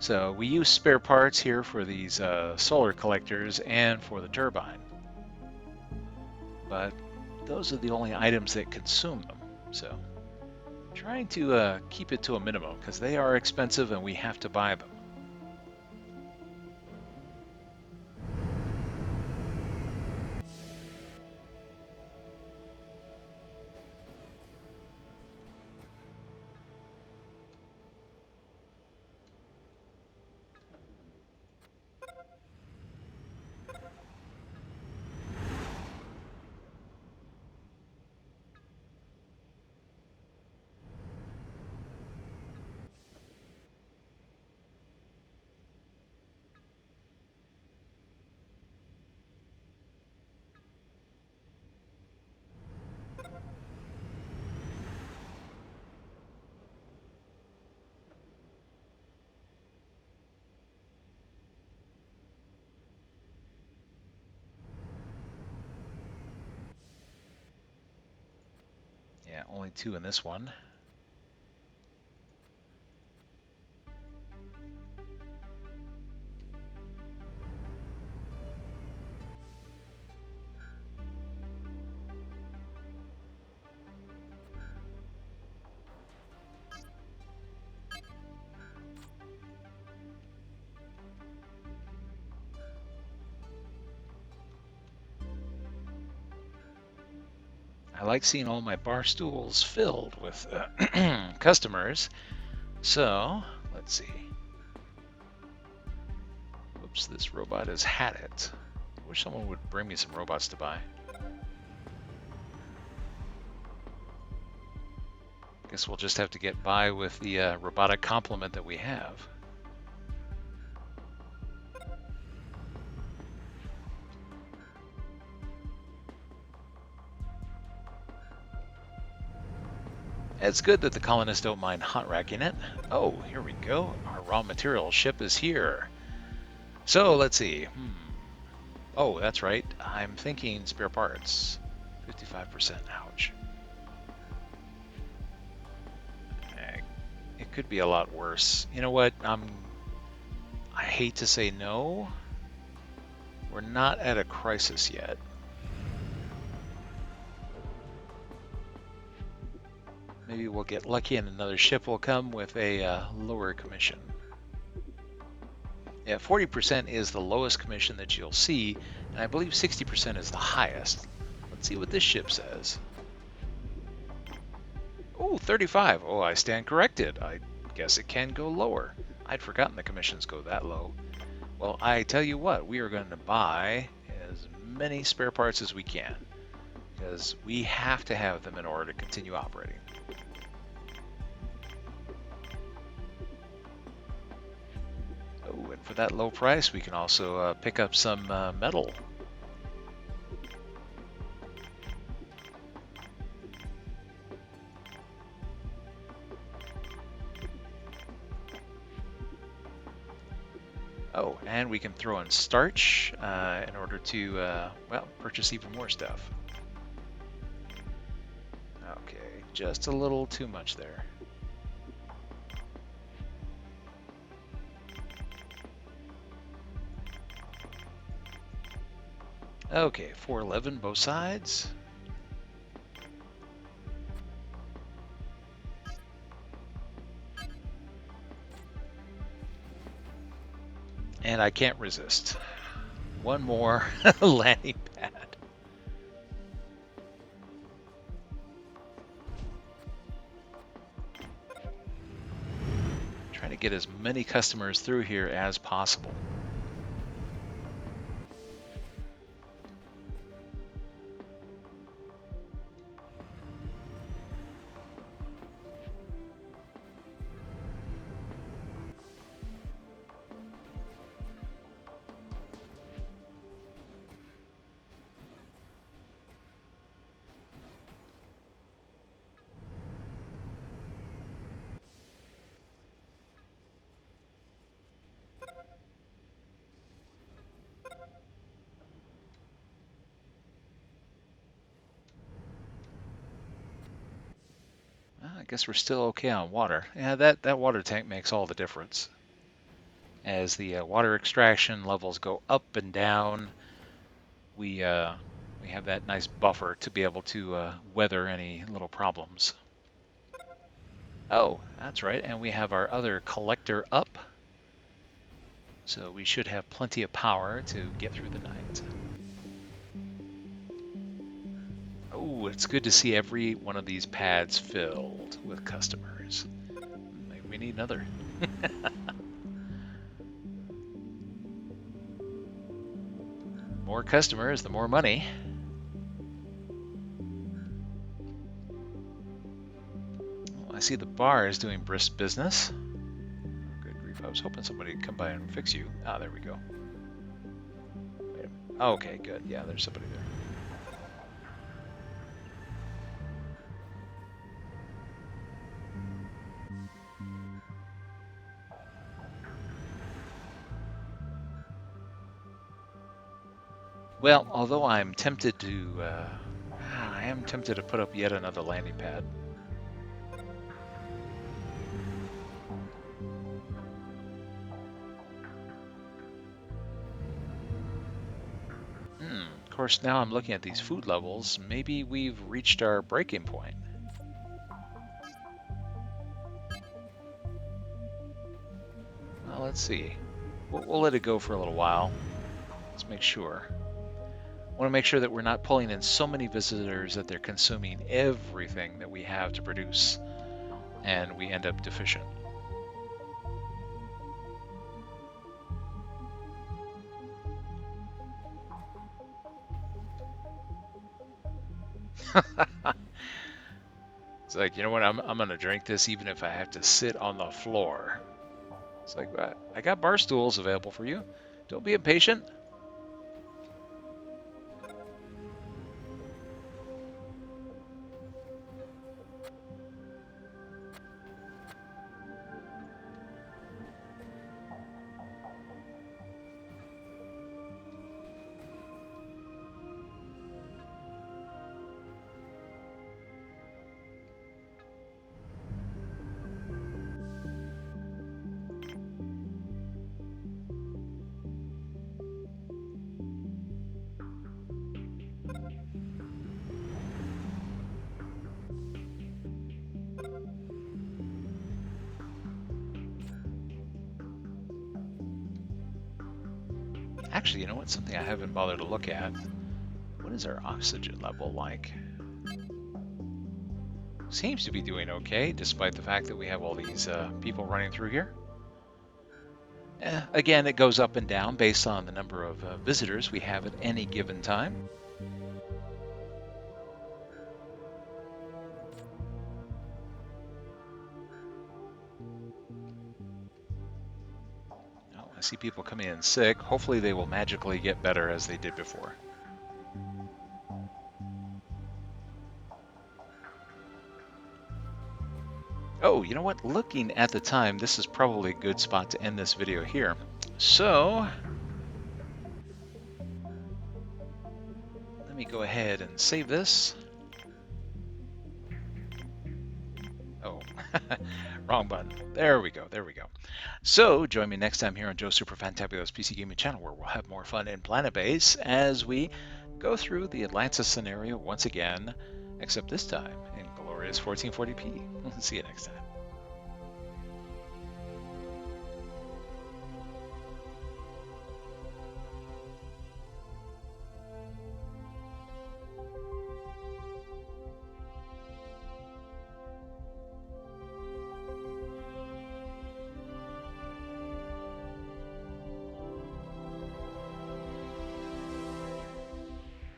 So we use spare parts here for these solar collectors and for the turbine. But those are the only items that consume them. So trying to keep it to a minimum because they are expensive and we have to buy them. Yeah, only two in this one. I like seeing all my bar stools filled with customers. So, let's see. Oops, this robot has had it. I wish someone would bring me some robots to buy. Guess we'll just have to get by with the robotic complement that we have. It's good that the colonists don't mind hot racking it. Oh, here we go. Our raw material ship is here. So let's see. Oh, that's right. I'm thinking spare parts. 55%. Ouch. It could be a lot worse. You know what? I hate to say no. We're not at a crisis yet. Maybe we'll get lucky and another ship will come with a lower commission. Yeah, 40% is the lowest commission that you'll see, and I believe 60% is the highest. Let's see what this ship says. Oh, 35. Oh, I stand corrected. I guess it can go lower. I'd forgotten the commissions go that low. Well, I tell you what, we are going to buy as many spare parts as we can, because we have to have them in order to continue operating. Oh, and for that low price, we can also pick up some metal. Oh, and we can throw in starch in order to, well, purchase even more stuff. Okay, just a little too much there. Okay, 411 both sides. And I can't resist. One more landing pad. Trying to get as many customers through here as possible. I guess we're still okay on water. Yeah, that water tank makes all the difference. As the water extraction levels go up and down, we have that nice buffer to be able to weather any little problems. Oh, that's right, and we have our other collector up. So we should have plenty of power to get through the night. Oh, it's good to see every one of these pads filled with customers. Maybe we need another. More customers, the more money. Well, I see the bar is doing brisk business. Good grief, I was hoping somebody would come by and fix you. Ah, there we go. Wait a minute. Okay, good. Yeah, there's somebody there. Well, although I'm tempted to, I am tempted to put up yet another landing pad. Of course, now I'm looking at these food levels. Maybe we've reached our breaking point. Well, let's see. We'll let it go for a little while. Let's make sure. I want to make sure that we're not pulling in so many visitors that they're consuming everything that we have to produce, and we end up deficient. It's like, you know what, I'm going to drink this even if I have to sit on the floor. It's like, I got bar stools available for you. Don't be impatient. Actually, you know what? Something I haven't bothered to look at. What is our oxygen level like? Seems to be doing okay, despite the fact that we have all these people running through here. Again, it goes up and down based on the number of visitors we have at any given time. Oh, I see people coming in sick. Hopefully they will magically get better as they did before. Oh, you know what? Looking at the time, this is probably a good spot to end this video here. So, let me go ahead and save this. Oh, wrong button. There we go. There we go. So, join me next time here on Joe's Super Fantabulous PC Gaming Channel, where we'll have more fun in Planetbase as we go through the Atlantis scenario once again, except this time in glorious 1440p. See you next time.